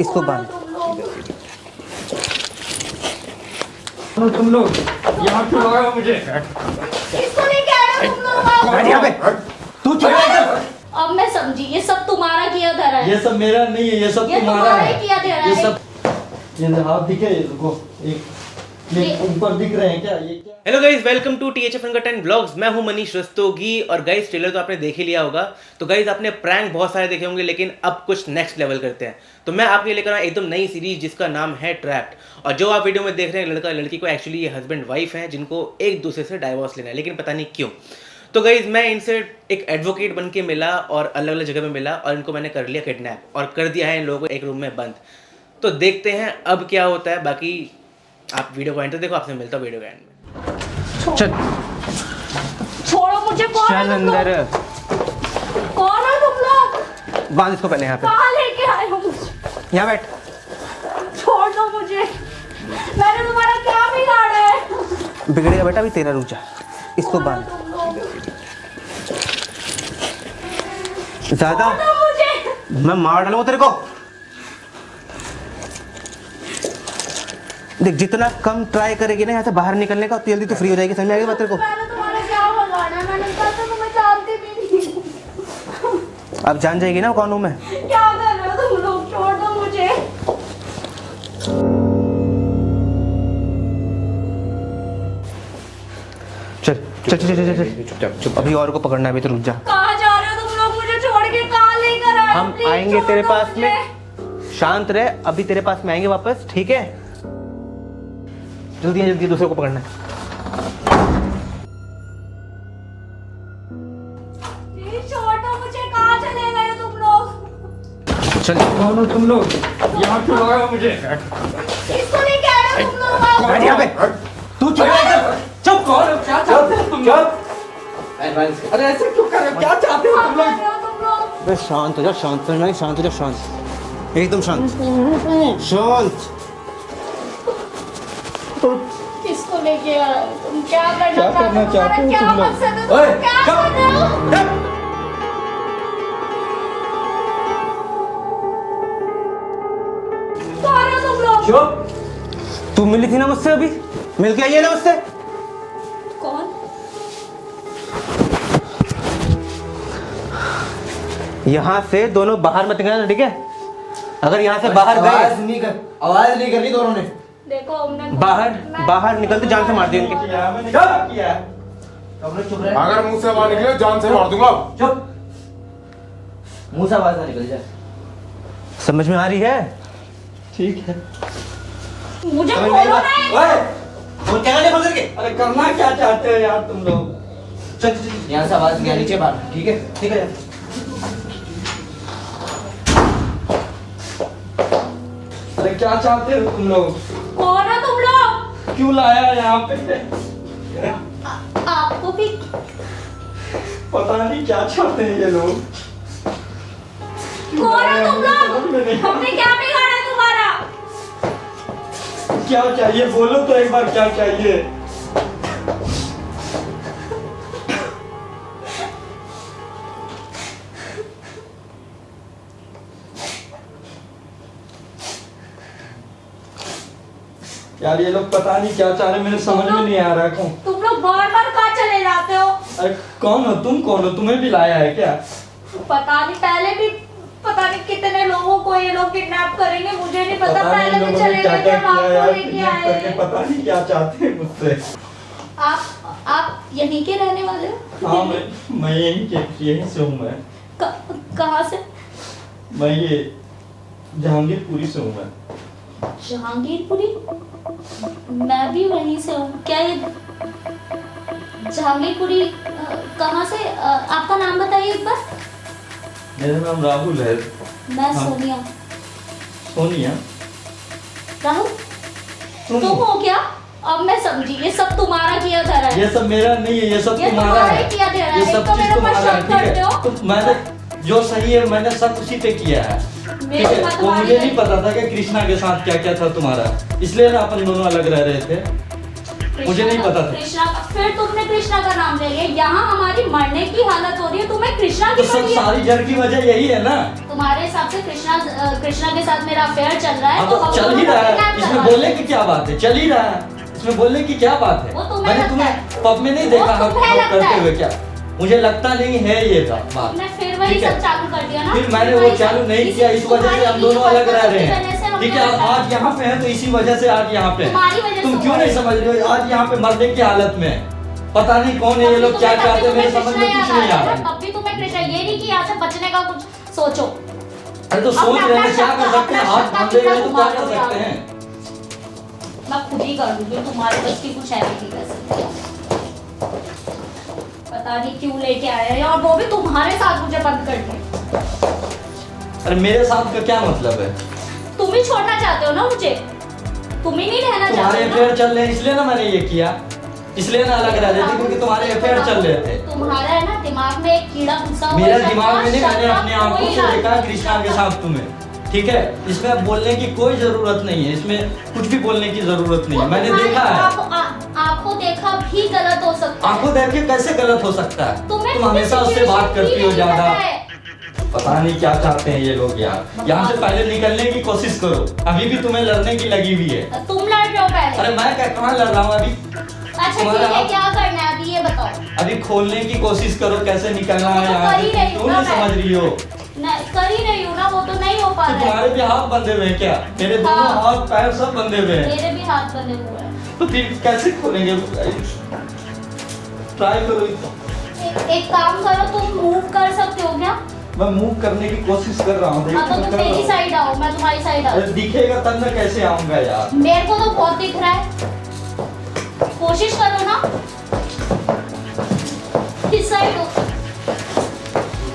इसको बांध। तुम लोग यहाँ क्यों लगाया मुझे? इसको नहीं कह रहे तुम लोग। बैठ यहाँ पे। तू चुप रह। अब मैं समझी, ये सब तुम्हारा किया धरा है। ये सब मेरा नहीं है, ये सब ये तुम्हारा तुम्हारा है। ही किया धरा है। ये सब ये हाथ दिखे, रुको एक ये ऊपर दिख रहे हैं क्या? ये क्या? Hello guys, welcome to THF Entertainment vlogs. मैं हूं मनीष रस्तोगी और गाइस ट्रेलर तो आपने देख ही लिया होगा। तो गाइस आपने प्रैंक बहुत सारे देखे होंगे, लेकिन अब कुछ नेक्स्ट लेवल करते हैं। तो मैं आपके लिए लेकर आया एकदम नई सीरीज जिसका नाम है ट्रैप्ड। और जो आप वीडियो में देख रहे हैं, लड़का लड़की को एक्चुअली ये हस्बैंड वाइफ हैं जिनको एक दूसरे से डाइवोर्स लेना है, लेकिन पता नहीं क्यों। तो गाइज मैं इनसे एक एडवोकेट बन के मिला और अलग अलग जगह में मिला और इनको मैंने कर लिया किडनैप और कर दिया है इन लोगों को एक रूम में बंद। तो देखते हैं अब क्या होता है। बाकी आप वीडियो को एंड तक देखो, आपसे मिलता हूँ वीडियो के एंड में। चल छोड़ो मुझे। कौन है चल तुम लोग? अंदर। कौन है तुम लोग? बांध इसको पहले यहाँ पे। कहाँ लेके आए हो मुझे? यहाँ बैठ। छोड़ दो मुझे। मैंने तुम्हारा क्या बिगाड़ा है? बिगड़ेगा बेटा, अभी तेरा रुक जा। इसको कौन है बांध। तुम लोग? ज्यादा छोड़ दो मुझे। मैं मार डालूंगा तेरे को। देख, जितना कम ट्राई करेगी ना यहाँ से बाहर निकलने का, उतनी जल्दी तू फ्री हो जाएगी। समझ में आएगी बात तेरे को? मैंने तुम्हारा क्या बिगाड़ा है? मैंने कहा था तुम्हें जानती भी नहीं। अब जान जाएगी ना कौन हूँ मैं। क्या कर रहे हो तुम लोग? छोड़ दो मुझे। चल चल चल चल चल चुप चुप। अभी और को पकड़ना है, अभी तो रुक जा। कहाँ जा रहे हो तुम लोग? मुझे छोड़ के कहाँ लेकर आए? हम Please आएंगे छोड़ तेरे दो पास मुझे। में। शांत रह, अभी तेरे पास में आएंगे वापस, ठीक है? जल्दी जल्दी दूसरे को पकड़ना है। Please छोड़ दो मुझे। कहाँ चले गए हो तुम लोग? चल कौन हो तुम लोग? यहाँ क्यों लगाया मुझे? इसको नहीं कह रहे तुम लोग। बैठ यहाँ पे। तू चुप रह। चुप। कौन हो? क्या चाहते हो तुम लोग? अरे ऐसे क्यों कर रहे हो? क्या चाहते हो क्या तुम कर लोग? रहे हो तुम लोग? बस शांत हो जा, शांत हो जा, शांत हो जा, शांत, एकदम शांत शांत। किसको लेके आए हो तुम? क्या क्या करना चाहते हो क्या तुम लोग? मकसद है? ओए, तुम क्या चुप। कर रहे हो? कौन हो तुम लोग? चुप। तू मिली थी ना मुझसे, अभी मिल के आई है ना मुझसे। कौन? यहाँ से दोनों बाहर मत निकलना, ठीक है? अगर यहाँ से बाहर गए, आवाज नहीं करनी दोनों ने। देखो हमने बाहर निकलते जान से मार दी उनकी। मैंने क्या किया? तुम लोग चुप रहे। अगर मुंह से आवाज निकले जान से मार दूंगा। चुप। मुंह से आवाज ना निकल जाए। समझ में आ रही है? ठीक है। मुझे समझ में बोलो आई ना। बात? वो क्या बोल करके? अरे करना क्या चाहते हो यार तुम लोग? चल चल चल। यहाँ से आवाज नहीं आनी चाहिए बाहर, ठीक है? ठीक है। अरे क्या चाहते हो तुम लोग? कौन हो तुम लोग? क्यों लाया यहाँ पे? आपको भी पता नहीं क्या चाहते हैं ये लोग। कौन हो तुम समझ में लोग? नहीं। हमने क्या बिगाड़ा तुम्हारा? क्या चाहिए बोलो तो एक बार, क्या चाहिए? यार ये लोग पता नहीं क्या चाह रहे, मेरे समझ में नहीं आ रहा। कौन? तुम लोग बार बार कहाँ चले जाते हो? अरे कौन हो तुम? कौन हो? तुम्हें भी लाया है क्या? पता नहीं, पहले भी पता नहीं कितने लोगों को ये लोग किडनैप करेंगे, मुझे नहीं पता। नहीं पहले भी लोगों चले ने क्या गए क्या जब किया आपको यार, लेके kidnap करके आए। पता नहीं क्या चाहते हैं मुझसे। आप यहीं के रहने वाले हो? हाँ मैं यहीं से हूँ। मैं कहाँ से? मैं ये जहांगीरपुरी से हूँ। मैं जहांगीरपुरी? मैं भी वहीं से हूँ। क्या ये जहांगीरपुरी कहाँ से? आपका नाम बताइए एक बार। मेरा नाम राहुल है। मैं हाँ। सोनिया। सोनिया? राहुल तुम हो क्या? अब मैं समझी, ये सब तुम्हारा किया धरा है। ये सब मेरा नहीं है, ये सब ये तुम्हारा तुम्हारा है। ही किया धरा है। ये एक सब तो चीज मेरे ऊपर तुम्हारा है, शक ठीक करते हो। है? तो मैंने जो सही है मैंने सब उसी पे किया है, ठीक मेरे है? साथ वो तुम्हारी मुझे नहीं पता था कि कृष्णा के साथ क्या क्या था तुम्हारा, इसलिए ना अपन दोनों अलग रह रहे थे। मुझे नहीं पता था। कृष्णा का, फिर तुमने कृष्णा का नाम ले लिया। यहाँ हमारी मरने की हालत हो रही है, तुम्हें कृष्णा तो की सब पड़ी है। सारी जड़ की वजह यही है ना। तुम्हारे हिसाब से कृष्णा के साथ मेरा अफेयर चल रहा है, हाँ तो तो हम चल ही दोनों रहा को है, kidnap इसमें करवा बोलने दो। की क्या बात है, चल ही रहा है, इसमें बोलने की क्या बात है। वो तुम्हें मैंने लगता तुम्हें है। पब में नहीं वो देखा हम तुम्हें लगता करते है। हुए, क्या मुझे लगता नहीं है ये बात। तुमने फिर वही ठीक है। सब चालू कर दिया ना। फिर मैंने वो वही चालू सब- नहीं किया, इस वजह से हम दोनों अलग रह रहे हैं। ठीक है, आज यहाँ पे है तो इसी वजह से आज यहाँ पे हैं। तुम्हारी वजह तुम से क्यों हुआ नहीं है। समझ रहे हो, आज यहाँ पे मरने की हालत में है। पता नहीं कौन है ये लोग, क्या चाहते हैं, मेरे समझ में कुछ नहीं आ रहा है। तब भी तुम्हें कृष्णा, ये नहीं कि यहाँ से बचने का कुछ सोचो। अरे तो सोच रहे हैं क्या कर सकते हैं, हाथ बांधे हुए तो क्या कर सकते हैं। मैं खुद ही कर लूंगी, तुम्हारे बस की कुछ है नहीं कर सकती। पता नहीं क्यों लेके आए हैं, और वो भी तुम्हारे साथ मुझे बंद कर दिया। अरे मेरे साथ का क्या मतलब है, तुम ही छोड़ना चाहते हो ना मुझे, तुम ही नहीं रहना तुम्हारे चाहते हो ना। अफेयर चल रहे हैं इसलिए ना मैंने ये किया, इसलिए ना अलग रह रहे थे क्योंकि तुम्हारे अफेयर चल रहे थे। तुम्हारा है ना दिमाग में एक कीड़ा घुसा हुआ है। मेरा दिमाग में नहीं, मैंने शर्मा अपने आंखों कोई से इलाज देखा नहीं कृष्णा के करता। साथ तुम्हें। ठीक है, इसमें अब बोलने की कोई जरूरत नहीं है, इसमें कुछ भी बोलने की जरूरत नहीं है, मैंने देखा है। आंखों देखा भी गलत हो सकता है। आंखों देख के कैसे गलत हो सकता है, तुम्हें तुम हमेशा उससे बात करती हो ज्यादा। है। पता नहीं क्या चाहते हैं ये लोग यार। यहाँ से पहले निकलने की कोशिश करो, अभी भी तुम्हें लड़ने की लगी हुई है। तुम लड़ रहे हो पहले। अरे मैं क्या कहाँ लड़ रहा हूँ अभी, अच्छा ठीक तुम्हारा है, आप- क्या करना है अभी ये बताओ। अभी खोलने की कोशिश करो, कैसे निकलना है तो यहाँ कर ही से, रही हूँ क्यों ना नहीं मैं। समझ रही हो। कर ही रही हूँ ना, वो तो नहीं हो पा तो रहा तुम्हारे है। भी हाथ बंधे हुए हैं क्या, मेरे दोनों हाँ। हाथ पैर सब बंधे हुए हैं, मेरे भी हाथ बंधे हुए हैं। तो फिर कैसे खोलेंगे, ट्राई करो। एक काम करो, तुम मूव कर सकते हो क्या? मैं मूव करने की कोशिश कर रहा हूँ, हाँ तो तुम मेरी साइड आओ, मैं तुम्हारी साइड आऊँ। दिखेगा तब मैं कैसे आऊंगा यार। मेरे को तो बहुत दिख रहा है, कोशिश करो ना। किस साइड हो?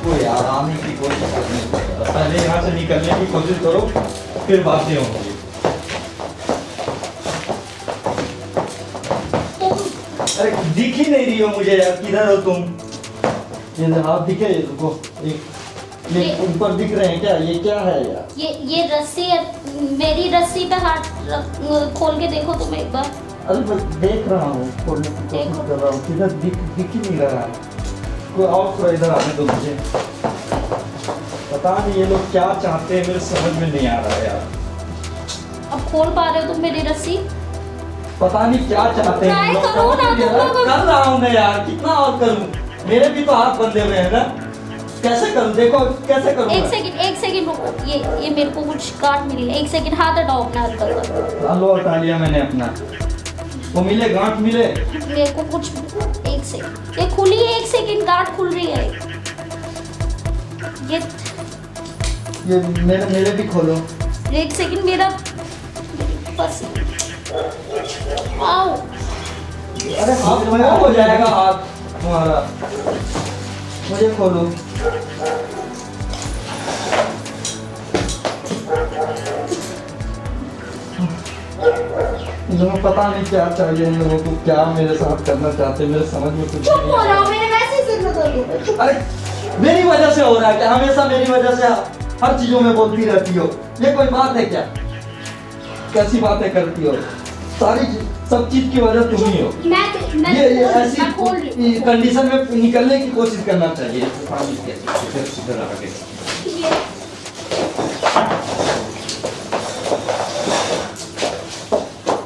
वो यार आने की कोशिश करने की, पहले यहाँ से निकलने की कोशिश करो, फिर बातें होंगी। तुम अरे दिख ही नहीं रही हो मुझे यार, किधर हो तुम। ये हाथ दिखे, रुको एक ये ऊपर दिख रहे हैं क्या, ये क्या है यार। ये रस्सी है, मेरी रस्सी पे हाथ खोल के देखो तुम एक बार। अरे मैं देख रहा हूँ, खोलने की कोशिश देखो। कर रहा हूँ, किधर दिख ही नहीं रहा है। कोई और थोड़ा इधर आने दो मुझे, पता नहीं ये लोग क्या चाहते हैं, मेरे समझ में नहीं आ रहा है यार। अब खोल पा रहे हो तुम मेरी रस्सी? पता नहीं क्या चाहते हैं ये लोग, Try करो समझ ना, नहीं आ तुम रहा। लोग। कर रहा हूँ मैं यार, कितना और करूँ, मेरे भी तो हाथ बंधे हुए हैं ना, कैसे करूँ, देखो कैसे करूँ एक मैं? सेकंड रुको, ये मेरे को कुछ गांठ मिली है। एक सेकंड, हाथ हटाओ अपना हल्का सा। लो हटा लिया मैंने अपना, वो मिले गांठ मिले। मेरे को कुछ, एक सेकंड, ये खुली है, एक सेकंड, गांठ खुल रही है। ये मेरे भी खोलो। एक सेकंड, मेरा बस आओ। अरे हाथ में हो जाएगा हाथ तुम्हारा, मुझे खोलो। इन लोगों को पता नहीं क्या चाहिए, इन लोगों को क्या मेरे साथ करना चाहते हैं, मेरे समझ में कुछ चुप नहीं हो आ रहा रहा। हूँ, मैंने वैसे ही सिर में दर्द हो गया। अरे मेरी वजह से हो रहा है क्या, हमेशा मेरी वजह से हर चीजों में बोलती रहती हो, ये कोई बात है क्या, कैसी बातें करती हो, सारी सब चीज की वजह तुम ही हो। मैं ये ऐसी मैं खोल रही हूँ। कंडीशन में निकलने की कोशिश करना चाहिए। पानी के इधर आ गए। ये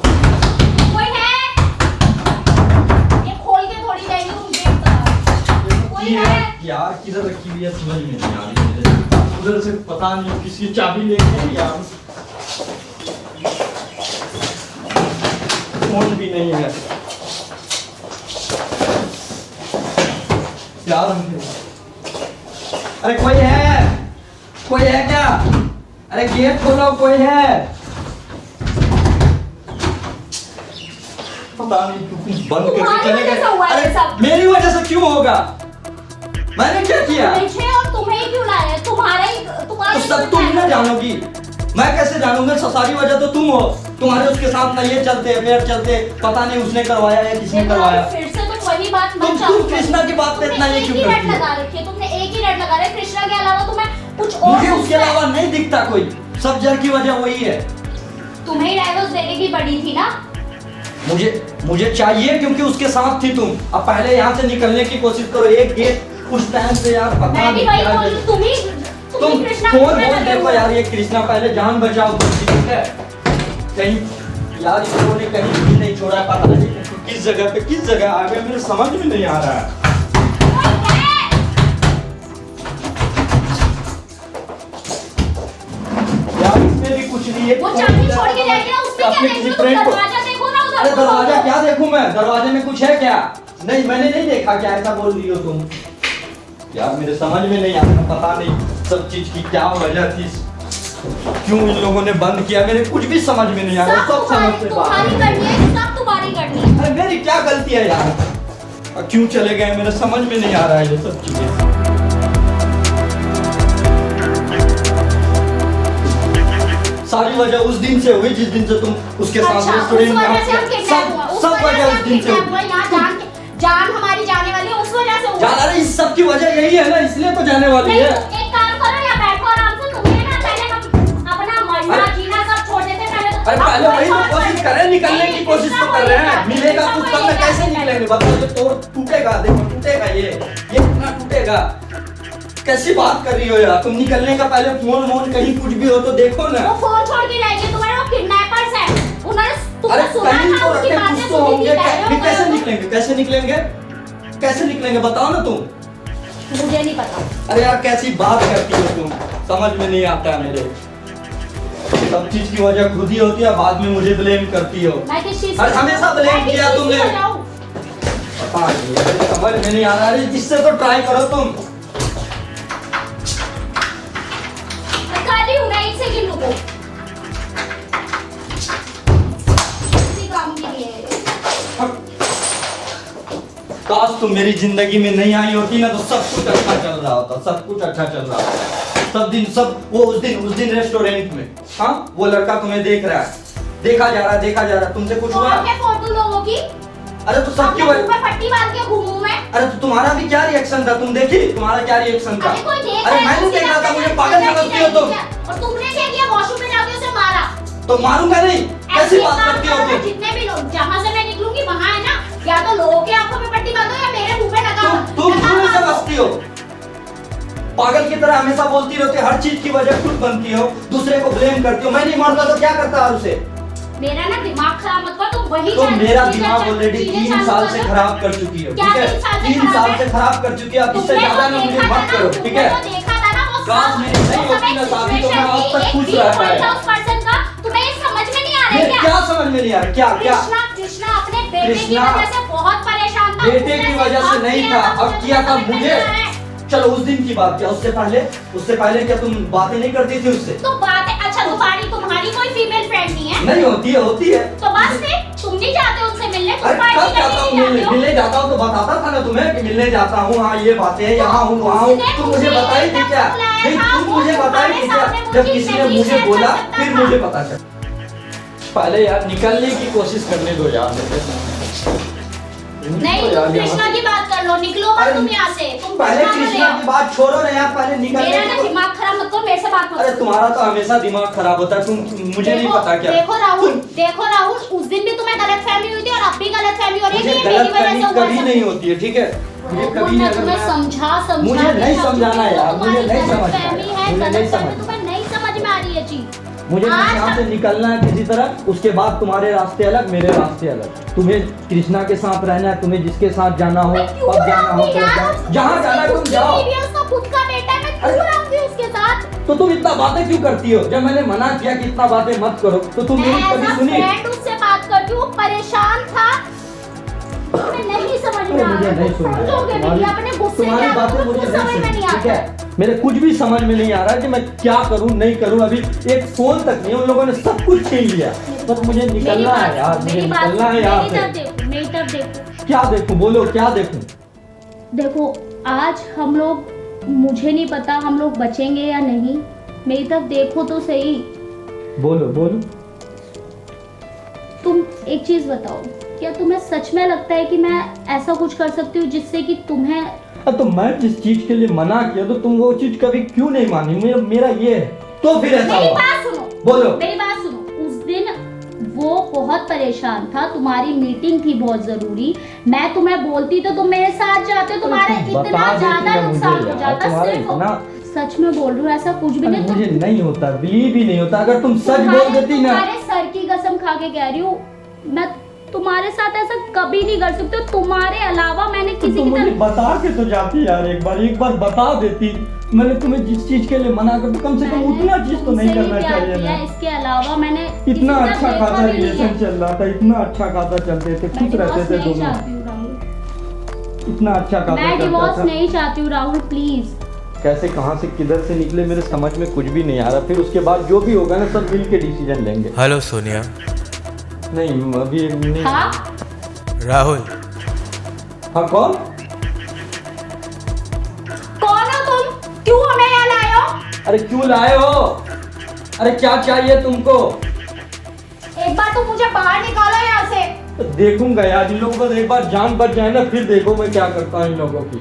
कोई है? ये खोल के थोड़ी जाएगी, तुम देख सकते। कोई है? यार किधर रखी हुई है समझ में नहीं आ रही मुझे, उधर से पता नहीं किसी चाबी लेके आई यार, फोन भी नहीं है यार। अरे कोई है क्या, अरे गेट खोलो, कोई है, पता नहीं क्यों बंद करके तुम्हारी चले वजह गए। से हुआ है अरे सब। मेरी वजह से क्यों होगा, मैंने क्या किया, मुझे और तुम्हें ही क्यों लाया? तुम्हारा तो सब तुम ना जानोगी, मैं कैसे जानूंगा, सारी वजह तो तुम हो, तुम्हारे उसके साथ ना ये चलते अफेयर चलते, पता नहीं उसने करवाया या किसने करवाया। फिर से तुम वही बात मत तुम चालू करो। कृष्णा की बात पे इतना ये क्यों तुमने एक करती ही रट हो? लगा रखी है, तुमने एक ही रट लगा रखी है। कृष्णा के अलावा तुम्हें कुछ और मुझे उसके सोचना है। अलावा नहीं दिखता कोई, सब जड़ की वजह वही है। तुम्हें ही डायवोर्स देने की पड़ी थी ना। मुझे चाहिए क्योंकि उसके साथ थी तुम। अब पहले यहाँ से निकलने की कोशिश करो। एक गेट उस टाइम से यार पता मैं भी नहीं वही क्या बोल है। तुम ही तुम कृष्णा फोन में बोल लगे देखो हुए यार, ये कृष्णा पहले जान बचाओ तुम, ठीक है? कहीं यार इन लोगों ने कहीं भी नहीं छोड़ा, पता नहीं किस जगह पे किस जगह आ गए, मेरे समझ में नहीं आ रहा है। यार इसमें भी कुछ नहीं है। वो चाबी छोड़ के जाएगी ना, उसमें क्या देख रहे हो? तुम दरवाजा देखो ना उधर। अरे दरवाजा क्या देखूं मैं? दरवाजे में कुछ है क्या? नहीं मैंने नहीं देखा। क्या ऐसा बोल रही हो तुम? यार मेरे समझ में नहीं आ रहा, पता नहीं सब चीज की क्या वजह थी, क्यों इन लोगों ने बंद किया, मेरे कुछ भी समझ में नहीं आ रहा। सब समझ से बाहर तुम्हारी है। करनी है, सब तुम्हारी करनी है। अरे मेरी क्या गलती है यार? और क्यों चले गए मेरे समझ में नहीं आ रहा है ये सब चीजें। सारी वजह उस दिन से हुई जिस दिन से तुम उसके साथ अच्छा, उस रेस्टोरेंट में वजह से हम आके- किडनैप हुआ, उस सब वजह वजह से उस हम दिन से किडनैप हुआ, हुई। यहाँ जान हमारी जाने वाली है, उस वजह से हुआ। जान अरे इस सब की वजह यही है ना, इसलिए तो जाने वाली नहीं, है। एक काम करो, यहाँ बैठो आराम से। तुमने ना पहले अपना मरना अरे- जीना सब छोड़ देते पहले तो। अरे अब पहले कोई वही तो बात कोशिश नहीं। करें, निकलने की कोशिश तो कर रहे हैं। मिलेगा कृष्णा कुछ को तब ले तक कैसे जाते निकलेंगे? बताओ ये तोड़ टूटेगा, देखो टूटेगा ये कितना टूटेगा। कैसी बात कर रही हो यार तुम? निकलने का पहले फोन कहीं कुछ भी हो तो देखो ना। वो फोन छोड़ के जाएंगे, तुम्हारे वो किडनैपर्स हैं। उन्होंने अरे तुमने सुना कहीं था तो उसकी रखे बातें कुछ तो सुनी थी, होंगे। कह रहे हो, कैसे कह रहे हो। निकलेंगे? कैसे निकलेंगे? कैसे निकलेंगे बताओ ना तुम। मुझे नहीं पता। अरे यार कैसी बात करती हो तुम, समझ में नहीं आता है मेरे। सब चीज की वजह खुद ही होती है, बाद में मुझे ब्लेम करती हो। मैं किस चीज अरे हमेशा blame मैं किस किया चीज की तुमने। वजह हूँ? पता नहीं यार, समझ में नहीं आ रहा है। इससे तो ट्राई करो तुम। मैं कर रही हूँ, मैं एक सेकंड रुको। किसी काम के लिए। काश तुम मेरी जिंदगी में नहीं आई होती ना तो सब कुछ अच्छा चल रहा होता, सब कुछ अच्छा चल रहा होता। सब वो उस दिन रेस्टोरेंट में, हाँ वो लड़का तुम्हें देख रहा है, देखा जा रहा है, तुमसे कुछ हुआ? कौन के फोटो लोगों की? अरे तो सबकी अपने मुंह वजह। पे पट्टी बांध के घूमूं मैं? अरे तो तुम्हारा भी क्या रिएक्शन था? तुम देखी तुम्हारा क्या रिएक्शन था? अरे कोई देख अरे रहा है, मैं नहीं उसे देख रहा था, लगता मुझे है पागल कि समझती हो तुम। और तुमने क्या किया? वॉशरूम में जाके उसे मारा। तो मारूंगा नहीं, कैसी ऐसे बात काम करती हो करो ना, तुम? जितने भी लोग जहाँ से मैं निकलूंगी वहाँ है ना, या तो लोगों के आंखों पे पट्टी बांधो या मेरे मुंह पे तुम क्यों नहीं समझती हो? पागल की तरह हमेशा बोलती रहती हो, हर चीज की वजह खुद बनती हो, दूसरे को ब्लेम करती हो। मैं नहीं मारता तो क्या करता है उसे? मेरा ना दिमाग खराब मत कर, तुम वही तो चाल- मेरा चीजें दिमाग चाल- ऑलरेडी चीजें 3 चालू साल कर से दो। खराब कर चुकी है, क्या ठीक है? 3 साल से 3 खराब साल है? से खराब कर चुकी है, अब इससे तुमने ज्यादा वो ना मुझे देखा मत था करो, ना, ठीक है? तुमने वो देखा था ना, वो काश सब- मेरी नहीं वो होती सब ना एक शादी तो मैं situation आज तक थी, खुश एक रहता point है। था उस person का, तुम्हें ये समझ में नहीं आ रहा है मेरे क्या? क्या समझ में नहीं आ रहा? क्या क्या? कृष्णा अपने बेटे की कृष्णा वजह से बहुत परेशान था। बेटे उसने की वजह से अब नहीं किया था, अब मुझे किया था समझ में मुझे। नहीं आ रहा है। चलो उस दिन की बात क्या, उससे पहले क्या तुम बातें नहीं करती थी उससे? तो बात है, अच्छा तुम्हारी कोई फीमेल फ्रेंड नहीं है? नहीं होती है। तो बस फिर तुम नहीं जाते उनसे मिलने, तुम अरे पार्टी कब करने जाता हूँ नहीं जाते हो? मिलने जाता हूँ तो बताता था ना तुम्हें कि मिलने जाता हूँ, हाँ ये बातें हैं, यहाँ हूँ वहाँ हूँ। उसने तुम मुझे मुझे बताई थी क्या? बुलाया नहीं था, तुम वो मुझे बताई थी क्या? तुम्हारे सामने जब मुझे किसी ने नहीं मुझे शेयर कर बोला सकता फिर था। मुझे पता चला। पहले यार निकलने की कोशिश करने दो यार मेरे। नहीं, तो तुम यार कृष्णा यहाँ की बात कर लो, निकलो मत अरे, तुम यहाँ से। तुम पहले कृष्णा को ले कृष्णा आओ। की बात छोड़ो ना यार, पहले निकलने मेरा ना की। दिमाग खराब मत करो, मेरे से बात मत अरे करो। तुम्हारा तो हमेशा दिमाग खराब होता है, तुम मुझे नहीं पता क्या। देखो राहुल, उस दिन भी तुम्हें गलतफहमी हुई थी और अब भी गलतफहमी हो रही है मुझे कि ये मेरी वजह गलतफहमी से हुआ कभी सब। नहीं होती है, ठीक है? मुझे कभी मैं अगर तुम्हें मैं- समझा मुझे के नहीं समझा समझाना रही हूँ, यार, मुझे नहीं समझना गलतफहमी यार, है, मुझे नहीं गलतफहमी समझना। तुम्हें नहीं समझ में आ रही है चीज। मुझे आज यहाँ से निकलना है किसी तरह, उसके बाद तुम्हारे रास्ते अलग मेरे रास्ते अलग। तुम्हें कृष्णा के साथ रहना है, तुम्हें जिसके साथ जाना हो मैं क्यों अब जाना हो रहूंगी तो यार? जाओ। जहाँ जाना है तुम जाओ। उसका खुद का बेटा है, मैं क्यों रहूंगी उसके साथ? तो तुम इतना बातें क्यों करती हो? जब मैंने मना किया कि इतना बातें मत करो तो तुम मैं मेरी कभी as a सुनी? friend उससे बात करती हूँ, वो परेशान था। तुम्हें नहीं समझ में अरे आ मुझे रहा नहीं है, सुनना समझोगे है। नहीं, अपने गुस्से में तुम्हारी आ बातें रहा मुझे कुछ नहीं समझ में सुननी, नहीं ठीक आता। है? मेरे कुछ भी समझ में नहीं आ रहा है कि मैं क्या करूं नहीं करूं। अभी एक फोन तक नहीं, उन लोगों ने सब कुछ छीन लिया। बस मुझे मेरी निकलना बात है यार, सुनो, मुझे मेरी बात निकलना है सुनो, यहाँ मेरी तरफ से। देखो, मेरी तरफ देखो। क्या देखूं? बोलो क्या देखूं? देखो आज हम लोग, मुझे नहीं पता हम लोग बचेंगे या नहीं, मेरी तरफ देखो तो सही। बोलो बोलो। तुम एक चीज बताओ, क्या तुम्हें सच में लगता है कि मैं ऐसा कुछ कर सकती हूँ जिससे कि तुम्हें तो मैं जिस चीज के लिए मना किया तो तुम वो चीज कभी क्यों नहीं मानी? मेरा ये है तो फिर ऐसा मेरी हुआ। बात सुनो, बोलो। मेरी बात सुनो। उस दिन वो बहुत परेशान था, तुम्हारी मीटिंग थी बहुत जरूरी। मैं तुम्हें बोलती तो तुम मेरे साथ जाते, तुम्हारा इतना ज्यादा नुकसान हो जाता। सिर्फ सच में बोल रही हूँ, ऐसा कुछ भी नहीं। मुझे नहीं होता, बिलीव ही नहीं होता। अगर तुम सच बोल देती ना, तुम्हारे सर की कसम खा के कह रही हूँ, मैं तुम्हारे साथ ऐसा कभी नहीं कर सकती। तुम्हारे अलावा मैंने किसी की मुझे बता के तो जाती यार, एक बार बता देती। मैंने तुम्हें जिस चीज के लिए मना कर, तो कम से कम उतना चीज तो नहीं करना चाहिए ना। इसके अलावा मैंने इतना अच्छा खासा रिलेशन चल रहा था, इतना अच्छा खासा चलते थे, खुश रहते थे दोनों। इतना अच्छा खासा मैं डिवोर्स नहीं चाहती हूँ राहुल, प्लीज। कैसे कहाँ से किधर से निकले मेरे समझ में कुछ भी नहीं आ रहा। फिर उसके बाद जो भी होगा ना, सब मिल के डिसीजन लेंगे। हेलो सोनिया। नहीं अभी नहीं। हाँ राहुल। हाँ कौन हो तुम? क्यों हमें यहाँ लाए हो? अरे क्यों लाए हो? अरे क्या चाहिए तुमको? एक बार तो मुझे बाहर निकालो यहाँ से। तो देखूंगा यार, इन लोगों को एक बार जान बच जाए ना, फिर देखो मैं क्या करता हूँ इन लोगों की।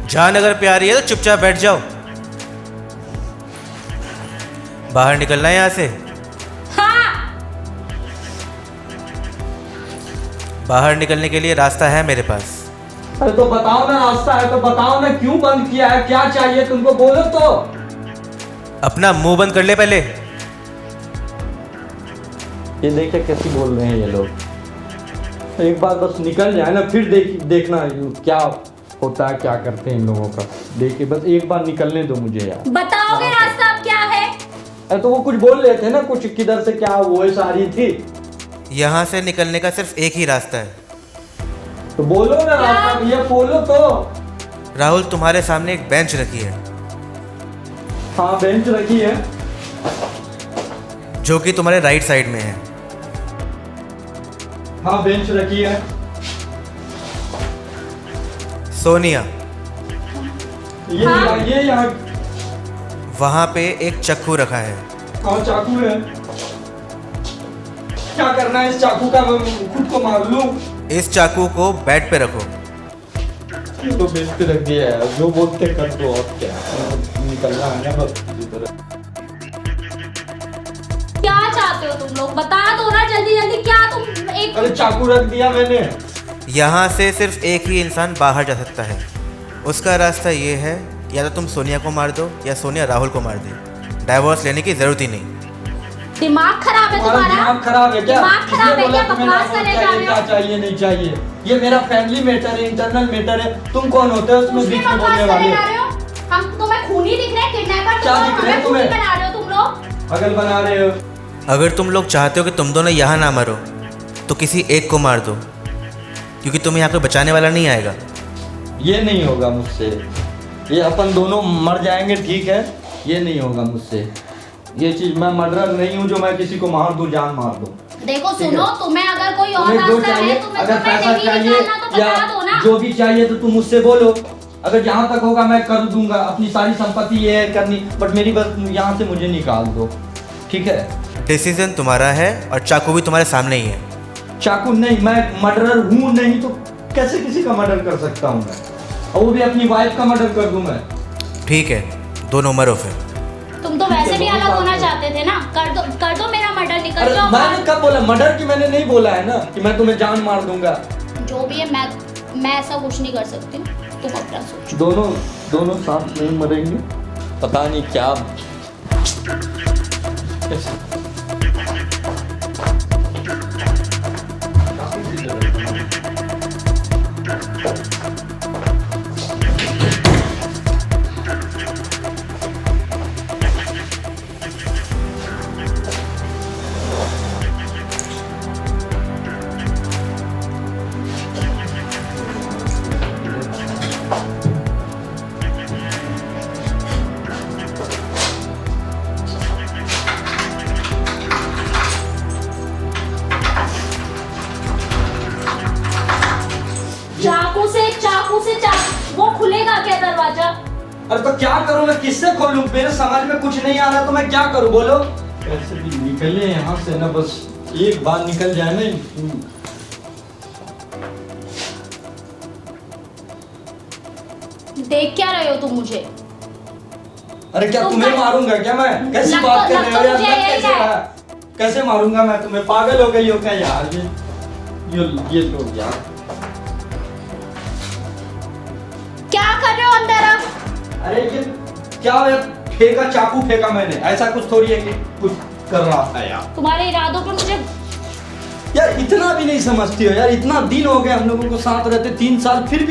जान अगर प्यारी है तो चुपचाप बैठ जाओ। बाहर निकलना है यहाँ से। हाँ बाहर निकलने के लिए रास्ता है मेरे पास। अरे तो बताओ ना, रास्ता है तो बताओ ना, क्यों बंद किया है, क्या चाहिए तुमको, बोलो तो। अपना मुंह बंद कर ले पहले। ये देखिए कैसी बोल रहे हैं ये लोग। एक बार बस निकल जाए ना, फिर देखना क्या होता है, क्या करते हैं इन लोगों का। देखिए बस एक बार निकलने दो मुझे यार। बताओगे रास्ता अब क्या है? अरे तो वो कुछ बोल रहे थे ना, कुछ किधर से क्या वो सारी थी। यहाँ से निकलने का सिर्फ एक ही रास्ता है। तो बोलो ना रास्ता, ये बोलो तो। राहुल तुम्हारे सामने एक बेंच रखी है। हाँ बेंच रखी है, जो कि तुम्हारे राइट साइड में है। हाँ बेंच रखी है। सोनिया। ये हाँ? ये यहाँ वहाँ पे एक चाकू रखा है। हाँ चाकू है। क्या करना है इस चाकू का, मैं खुद को मार लूं? इस चाकू को बेड पे रखो। ये तो बेंच पे रख दिया है, जो बोलते कर दो, और क्या निकलना है ना बस इसी तरह। क्या चाहते हो तुम लोग? बता दो ना जल्दी जल्दी। क्या तुम एक अरे चाकू रख दिया मैंने। यहाँ से सिर्फ एक ही इंसान बाहर जा सकता है। उसका रास्ता ये है, या तो तुम सोनिया को मार दो या सोनिया राहुल को मार दे। डाइवोर्स लेने की जरूरत ही नहीं। दिमाग खराब है तुम्हारा? दिमाग खराब है क्या? दिमाग खराब है इसने बोला क्या? तुम्हें बकवास डाइवोर्स करे जा रहे क्या हो? चाहिए नहीं चाहिए, ये मेरा फैमिली मैटर है, इंटरनल मैटर है। तुम कौन होते हो उसमें उसमें बीच में बकवास बोलने करे वाले? जा रहे हो? हम तुम्हें खूनी दिख रहे हैं, किडनैपर? क्या दिख रहे हैं तुम्हें? बना रहे हो तुम लोग? पागल बना रहे हो। अगर तुम लोग चाहते हो कि तुम दोनों यहाँ ना मरो, तो किसी एक को मार दो, क्योंकि तुम्हें यहाँ कोई बचाने वाला नहीं आएगा। ये नहीं होगा मुझसे, ये अपन दोनों मर जाएंगे, ठीक है? ये नहीं होगा मुझसे ये चीज। मैं मर्डरर नहीं हूँ जो मैं किसी को मार दूं, जान मार दूं। देखो सुनो, तुम्हें अगर कोई और तुम्हें जो रास्ता है, चाहिए, तुम्हें अगर तुम्हें पैसा नहीं चाहिए निकालना तो या बता दो ना। जो भी चाहिए तो तुम मुझसे बोलो। अगर जहाँ तक होगा मैं कर दूंगा, अपनी सारी संपत्ति ये है करनी, बट मेरी बस यहाँ से मुझे निकाल दो, ठीक है? डिसीजन तुम्हारा है और चाकू भी तुम्हारे सामने ही है। चाकू नहीं, मैं मर्डरर हूँ नहीं तो कैसे किसी का मर्डर कर सकता हूँ मैं, और वो भी अपनी वाइफ का मर्डर कर दूं मैं। ठीक है, दोनों मरो फिर। तुम तो वैसे भी अलग होना चाहते थे ना। कर दो मेरा मर्डर, निकल अरे जाओ। मैंने कब बोला मर्डर की? मैंने नहीं बोला है ना कि मैं तुम्हें जान मार दूंगा। जो भी है, मैं ऐसा कुछ नहीं कर सकती हूँ, तुम अपना सोचो। दोनों साथ नहीं मरेंगे, पता नहीं क्या। चाकू से वो खुलेगा क्या दरवाजा? अरे तो क्या करूं मैं, किससे खोलूं? मेरे समझ में कुछ नहीं आ रहा, तो मैं क्या करूं बोलो? कैसे भी निकले यहाँ से ना, बस एक बार निकल जाए ना। देख क्या रहे हो तुम मुझे? अरे क्या तुम तुम्हें मैं- मारूंगा क्या मैं? कैसी लग बात तो- कर लग रहे तो हो यार? मुझे लग यही कैसे रहा है। रहा? कैसे मारूंगा मैं तुम्हें? पागल हो गई हो क्या यार? ये लोग यार, क्या कर रहे हो अंदर आप? अरे ये क्या है? फेंका, चाकू फेंका मैंने, ऐसा कुछ थोड़ी है कि कुछ कर रहा था यार। तुम्हारे इरादों पर मुझे यार इतना भी नहीं समझती हो यार, इतना दिन हो गए हम लोगों को साथ रहते, 3 साल, फिर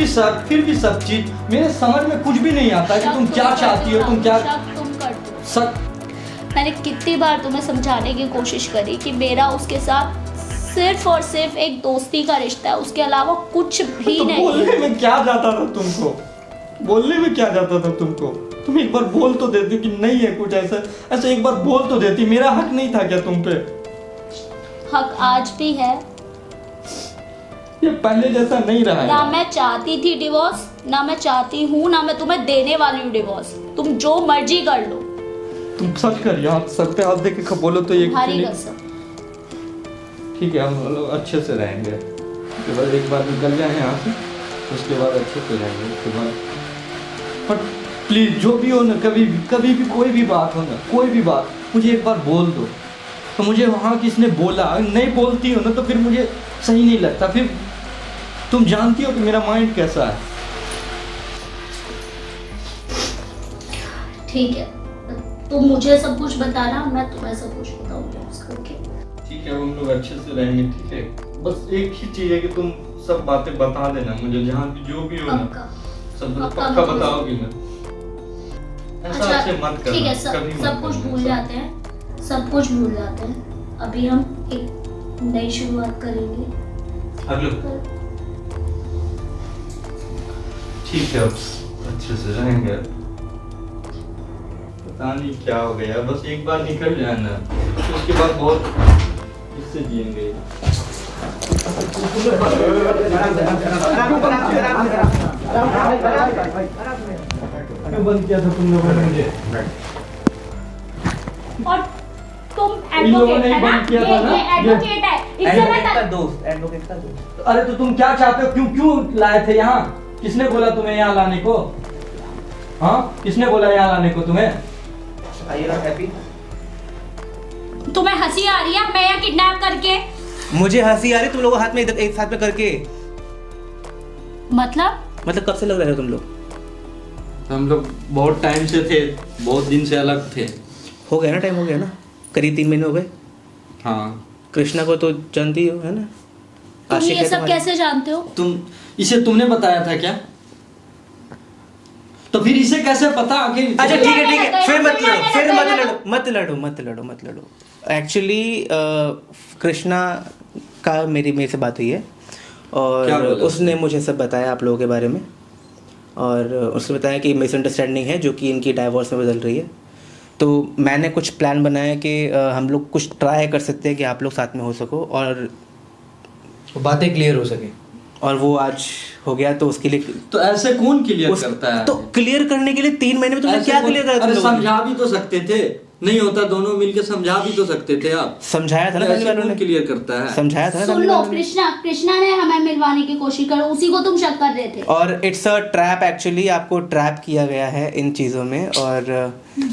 भी सब चीज मेरे समझ में कुछ भी नहीं आता कि तुम क्या चाहती हो, तुम क्या शक तुम करते हो। सब। मैंने कितनी बार तुम्हें समझाने की कोशिश करी कि मेरा उसके साथ सिर्फ और सिर्फ एक दोस्ती का रिश्ता है, उसके अलावा कुछ भी तो नहीं। बोलने में क्या जाता था तुमको? बोलने में क्या जाता था तुमको? तुम एक बार बोल तो देती कि नहीं है कुछ ऐसा, ऐसा एक बार बोल तो देती। मेरा हक नहीं था क्या तुम पे? हक आज भी है। ये पहले जैसा नहीं रहा ना है। मैं चाहती थी डिवोर्स, ना मैं चाहती हूँ, ना मैं तुम्हें देने वाली हूँ डिवोर्स। तुम जो मर्जी कर लो। तुम सच करिए, हाथ सर पे हाथ देके बोलो तो ये तुम्हारी कसम। ठीक है, हम लोग अच्छे से रहेंगे। उसके बाद एक बार निकल जाए यहाँ से, उसके बाद अच्छे से रहेंगे। उसके बाद पर प्लीज जो भी हो ना, कभी भी कोई भी बात हो ना, कोई भी बात मुझे एक बार बोल दो। तो मुझे वहाँ किसने बोला, नहीं बोलती हो ना तो फिर मुझे सही नहीं लगता। फिर तुम जानती हो कि मेरा माइंड कैसा है। ठीक है, तुम मुझे सब कुछ बताना, मैं तुम्हें सब कुछ बताऊंगी। ओके ठीक है, हम लोग अच्छे से रहेंगे। ठीक है, बस एक ही चीज है कि तुम सब बातें बता देना मुझे, जहाँ भी जो भी हो ना, पक्का सब पक्का पक्का मैं बताओगी ना। ऐसा अच्छा अच्छे मत करना। ठीक है, कभी मत सब कुछ करना भूल ऐसा। जाते हैं, सब कुछ भूल जाते हैं। अभी हम एक नई शुरुआत करेंगे। अगले ठीक है, अब अच्छे से रहेंगे। पता नहीं क्या हो गया, बस एक बार निकल जाए ना, तो उसके बाद बहुत इससे जिएंगे। क्यों बंद किया था तुम लोगों ने मुझे? और तुम इन लोगों एडवोकेट ने है ना? बंद किया था ना? ये एडवोकेट है। इससे मैं एडवोकेट का दोस्त। अरे तो तुम क्या चाहते हो? क्यों लाए थे यहाँ? किसने बोला तुम्हें यहाँ लाने को? हाँ, किसने बोला यहाँ लाने को तुम्हें? Are you not happy? तुम्हें हंसी आ रही है मैं यहाँ किडनैप करके? मुझे हंसी आ रही तुम लोगों हाथ में एक साथ में करके। मतलब कब से लग रहे हो तुम लोग? हम लोग बहुत टाइम से थे, बहुत दिन से अलग थे। हो गया ना, टाइम हो गया ना, करीब 3 महीने हो गए। हाँ, कृष्णा को तो जानती हो है ना? तुम आशिक ये है सब तुम्हारी। कैसे जानते हो? इसे तुमने बताया था क्या? तो फिर इसे कैसे पता कि? अच्छा ठीक है फिर लड़ने मत लड़ो। एक्चुअली कृष्णा का मेरे से बात हुई है और क्या बोला? उसने मुझे सब बताया आप लोगों के बारे में, और उसने बताया कि मिसअंडरस्टैंडिंग है जो कि इनकी डाइवोर्स में बदल रही है। तो मैंने कुछ प्लान बनाया कि हम लोग कुछ ट्राई कर सकते हैं कि आप लोग साथ में हो सको और बातें क्लियर हो सके। और वो आज हो गया। तो उसके लिए तो ऐसे कौन क्लियर करता है? तो क्लियर करने के लिए 3 महीने में तुमने ऐसे क्या कौन- क्लियर करा तुम अरे लोगों ने? समझा भी तो सकते थे, नहीं होता दोनों मिलके समझा भी तो सकते थे आप। समझाया था ना ऐसे फैमिली वालों कौन ने, क्लियर करता है? समझाया था ना सुन फैमिली लो, वालों ने। कृष्णा ने हमें मिलवाने की कोशिश करी, उसी को तुम शक कर रहे थे। और इट्स अ ट्रैप, एक्चुअली आपको ट्रैप किया गया है इन चीज़ों में। और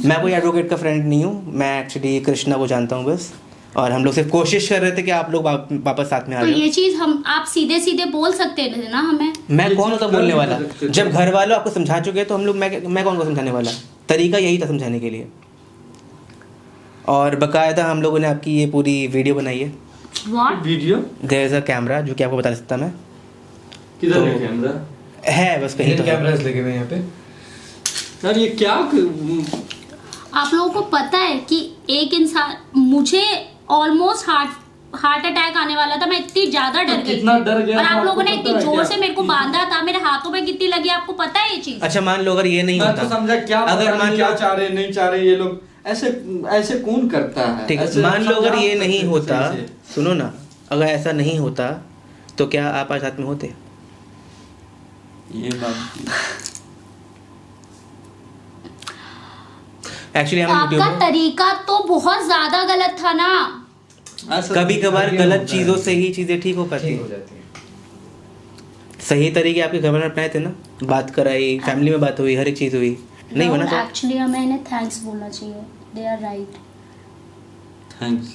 मैं कोई एडवोकेट का फ्रेंड नहीं हूँ, मैं एक्चुअली कृष्णा को जानता हूँ बस। और हम लोग सिर्फ कोशिश कर रहे थे कि आप लोग वापस साथ में आ तो जाओ। ये चीज हम आप सीधे सीधे बोल सकते थे ना हमें। मैं कौन होता बोलने वाला? कर सकते थे। जब घर वालों आपको समझा चुके तो हम लोग मैं कौन को समझाने वाला? तरीका यही था समझाने के लिए। और बकायदा हम लोगों ने आपकी ये पूरी वीडियो बनाई है। What? Video there is a camera जो कि आपको बता सकता मैं किधर तो- है कैमरा? है, बस कहीं तो है। कैमरास लगे हुए हैं यहाँ पे। यार ये क्या आप लोगों को पता है कि एक इंसान, मुझे ऑलमोस्ट हार्ट अटैक आने वाला था। मैं इतनी ज्यादा डर गई कितना डर गया और था, आप लोगों ने आपको इतनी पता है जोर क्या? से मेरे को बांधा था, मेरे हाथों में कितनी लगी आपको पता है ये चीज? अच्छा मान लो अगर ये नहीं मैं होता, तो समझा क्या, अगर मान क्या लो चाह रहे नहीं चाह रहे ये लोग, ऐसे कौन करता है? ठीक है, ऐसे मान लो अगर समझा ये सकते नहीं थे होता, सही से। सुनो ना, अगर ऐसा नहीं होता तो क्या आप आज साथ में होते? ये बात एक्चुअली हम आपका यूट्यूब तरीका तो बहुत ज्यादा गलत था ना। कभी कभार गलत चीजों से ही चीजें ठीक हो पाती ठीक हो हैं। जाती है। सही तरीके आपके घर में अपनाए थे ना, बात कराई, फैमिली में बात हुई, हर एक चीज हुई, नहीं बना तो एक्चुअली हमें इन्हें थैंक्स बोलना चाहिए। They are right. थैंक्स।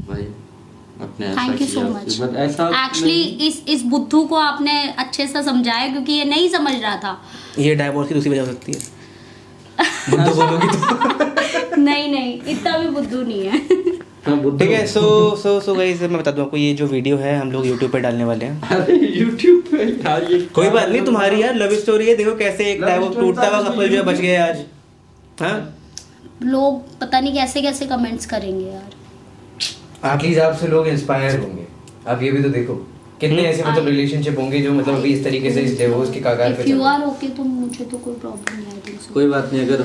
भाई अपने ऐसा थैंक यू सो किया। मच। But ऐसा एक्चुअली इस बुद्धू को आपने अच्छे से समझाया क्योंकि ये नहीं समझ रहा था। ये डाइवोर्स की दूसरी वजह हो सकती है। बुद्धू बोलोगी तो। नहीं इतना भी बुद्धू नहीं है। हाँ, बुद्धू। ठीक है, सो गाइस मैं बता दूं आपको, ये जो वीडियो है हम लोग यूट्यूब पे डालने वाले हैं। अरे यूट्यूब पे यार ये कोई बात नहीं, तुम्हारी यार लव स्टोरी है, देखो कैसे एक Love डाइवोर्स story टूटता हुआ था, कपल जो है बच गया आज। हाँ, लोग पता नहीं कैसे कैसे कमेंट्स करेंगे यार। एटलीस्ट आपसे लोग इंस्पायर होंगे। आप ये भी तो देखो कितने ऐसे मतलब रिलेशनशिप होंगे जो मतलब अभी इस तरीके से इस डिवोर्स की कगार पे इफ यू चल आर ओके तो मुझे तो कोई प्रॉब्लम नहीं है। कोई बात नहीं, अगर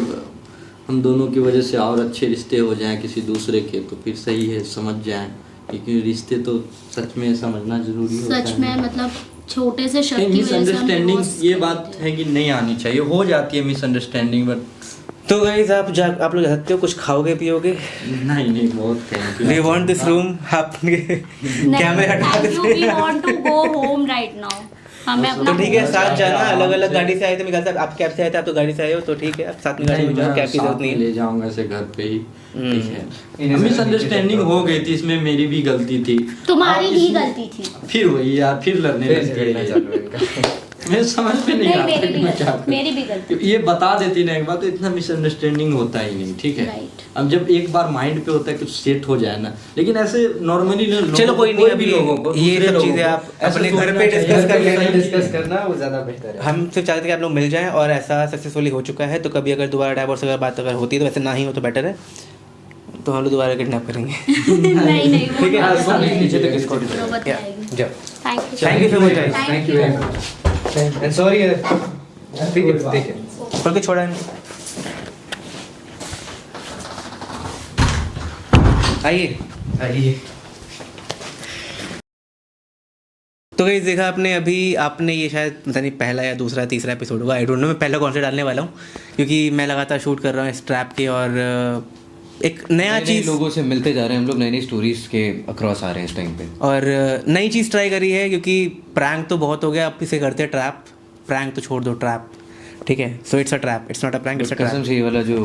हम दोनों की वजह से और अच्छे रिश्ते हो जाएं किसी दूसरे के तो फिर सही है, समझ जाएं, क्योंकि रिश्ते तो सच में समझना जरूरी होता है। सच में मतलब छोटे से शब्द की वजह से हम मिसअंडरस्टैंडिंग divorce ये कर बात देते हैं। है कि नहीं आनी चाहिए, हो जाती है मिसअंडरस्टैंडिंग बट तो गाइस आप लोग जा सकते हो, कुछ खाओगे पियोगे। नहीं बहुत thank we you. Want this room, आपने कैमरा हटा Thank you, we दे। want to go home right now. हमें अपना तो ठीक है, home साथ जाना जाना, है। अलग अलग गाड़ी से आए थे मिकाल साहब, आप कैब से आए थे, आप तो गाड़ी से आए हो, तो ठीक है आप साथ में गाड़ी में जाओ, कैब की जरूरत नहीं है। ले जाऊंगा ऐसे घर पे ही, ठीक इन है। मिसअंडरस्टैंडिंग हो गई थी, इसमें मेरी भी गलती थी। तुम्हारी आप ही इसमें- गलती थी। फिर वही यार, फिर लड़ने फिर लग झगड़ना गए। चालू है इनका। मैं समझ में नहीं नहीं आता मेरी कि भी मैं क्या गलती, करूं। मेरी भी गलती। ये बता देती ना एक बार तो इतना मिसअंडरस्टैंडिंग होता ही नहीं, ठीक है। Right. अब जब एक बार माइंड पे होता है कुछ सेट हो जाए ना, लेकिन ऐसे नॉर्मली चलो कोई नहीं, अभी लोगों को ये दूसरे सब लोगों चीजें को आप ऐसा अपने घर सोचना पे चाहिए। डिस्कस कर लेना। डिस्कस करना वो ज्यादा बेहतर है। हम सिर्फ चाहते थे कि आप लोग मिल जाएं, और ऐसा सक्सेसफुली हो चुका है, तो कभी अगर दोबारा डाइवोर्स अगर बात अगर होती है तो वैसे ना ही हो तो बेटर है, तो हम लोग दोबारा किडनैप करेंगे। नहीं वो ठीक है, बात आज सही है। नीचे तक इसको वो बताएगी। जाओ, Thank you thank you so much guys. Thank you very much and sorry. ठीक है, ठीक है। खोल के छोड़ा है। आइए। आइए। तो गाइस देखा आपने, अभी आपने ये शायद पता नहीं पहला या दूसरा तीसरा एपिसोड होगा, आई डोंट नो, मैं पहला कौन सा डालने वाला हूँ, क्योंकि मैं लगातार शूट कर रहा हूँ इस ट्रैप के, और एक नया नए चीज़ लोगों से मिलते जा रहे हैं हम लोग, नई नई स्टोरीज के अक्रॉस आ रहे हैं इस टाइम पे। और नई चीज़ ट्राई करी है, क्योंकि प्रैंक तो बहुत हो गया, अब इसे करते हैं ट्रैप। प्रैंक तो छोड़ दो, ट्रैप, ठीक है। So it's a trap, it's not a prank, it's a कसम ट्रैप। से ये वाला जो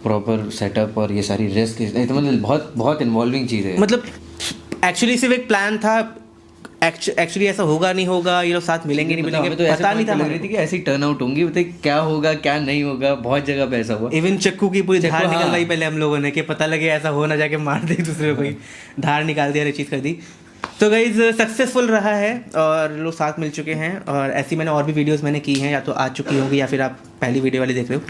प्रॉपर सेटअप और ये सारी रिस्क, तो मतलब बहुत बहुत इन्वॉल्विंग चीज़ है। मतलब एक्चुअली सिर्फ एक प्लान था, एक्चुअली ऐसा होगा नहीं होगा, ये लोग साथ मिलेंगे नहीं मिलेंगे, तो पता नहीं था लग रही थी कि ऐसी टर्न आउट होंगी, बताइए क्या होगा क्या नहीं होगा, बहुत जगह पे ऐसा हुआ। इवन चक्कू की पूरी धार हाँ। निकलवाई पहले हम लोगों ने, कि पता लगे ऐसा हो ना जाके मार दे एक दूसरे को ही, धार निकाल दिया, हर चीज़ कर दी। तो गाइज सक्सेसफुल रहा है और लोग साथ मिल चुके हैं, और ऐसी मैंने और भी वीडियोस मैंने की हैं, या तो आ चुकी होंगी या फिर आप पहली वीडियो वाली देख रहे हो।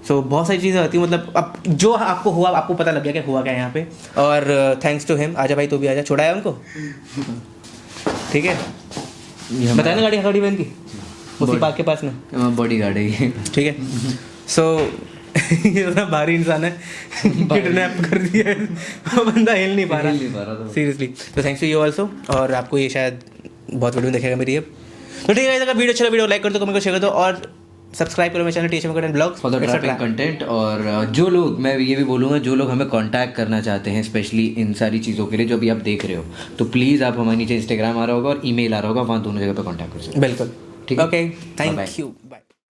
सो बहुत सारी चीज़ें होती हैं, मतलब अब जो आपको हुआ, आपको पता लग गया कि हुआ क्या है यहाँ पे, और थैंक्स टू हिम। आजा भाई, तू भी आजा, छोड़ा है उनको, ठीक है। बताया ना गाड़ी खड़ी बहन की उसी पार्क के पास में, बॉडी गार्ड है ये। ठीक है। सो ये इतना भारी इंसान है, किडनैप कर दिया है, वो बंदा हिल नहीं पा हिल नहीं पा रहा रहा था। सीरियसली। तो थैंक्स टू यू ऑल्सो, और आपको ये शायद बहुत वीडियो देखेगा मेरी अब। तो ठीक है, अगर वीडियो अच्छा वीडियो लाइक कर दो, कमेंट कर शेयर कर दो, और सब्सक्राइब करो मेरे channel THM content blogs for the trapping content. और जो लोग, मैं ये भी बोलूँगा, जो लोग हमें कांटेक्ट करना चाहते हैं स्पेशली इन सारी चीज़ों के लिए जो अभी आप देख रहे हो, तो प्लीज़ आप हमारे नीचे इंस्टाग्राम आ रहा होगा और ईमेल आ रहा होगा, वहाँ दोनों जगह पे कांटेक्ट कर सकते हैं। बिल्कुल, ठीक है। Okay, Bye-bye. Thank you, bye.